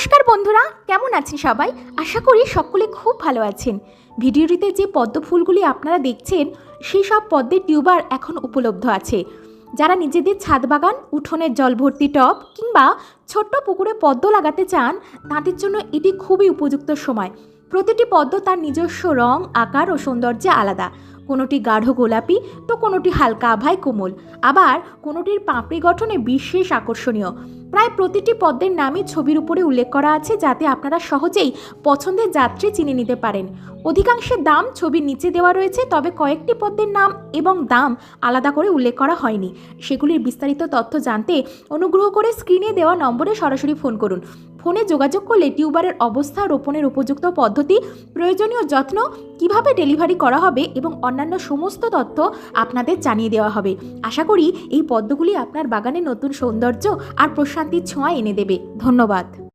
নমস্কার বন্ধুরা, কেমন আছেন সবাই? আশা করি সকলে খুব ভালো আছেন। ভিডিওটিতে যে পদ্ম ফুলগুলি আপনারা দেখছেন সেই সব পদ্মের টিউবার এখন উপলব্ধ আছে। যারা নিজেদের ছাদ বাগান, উঠোনের জল ভর্তি টব কিংবা ছোট্ট পুকুরে পদ্ম লাগাতে চান তাদের জন্য এটি খুবই উপযুক্ত সময়। প্রতিটি পদ্ম তার নিজস্ব রং, আকার ও সৌন্দর্যে আলাদা। কোনোটি গাঢ় গোলাপি তো কোনোটি হালকা আভায় কোমল, আবার কোনোটির পাপড়ি গঠনে বিশেষ আকর্ষণীয়। প্রায় প্রতিটি পদ্মের নামই ছবির উপরে উল্লেখ করা আছে, যাতে আপনারা সহজেই পছন্দের যাত্রী চিনে নিতে পারেন। অধিকাংশের দাম ছবির নিচে দেওয়া রয়েছে, তবে কয়েকটি পদ্মের নাম এবং দাম আলাদা করে উল্লেখ করা হয়নি। সেগুলির বিস্তারিত তথ্য জানতে অনুগ্রহ করে স্ক্রিনে দেওয়া নম্বরে সরাসরি ফোন করুন। ফোনে যোগাযোগ করলে টিউবারের অবস্থা, রোপণের উপযুক্ত পদ্ধতি, প্রয়োজনীয় যত্ন, কিভাবে ডেলিভারি করা হবে এবং অন্যান্য সমস্ত তথ্য আপনাদের জানিয়ে দেওয়া হবে। আশা করি এই পদ্মগুলি আপনার বাগানে নতুন সৌন্দর্য আর প্রশান্তির ছোঁয়া এনে দেবে। ধন্যবাদ।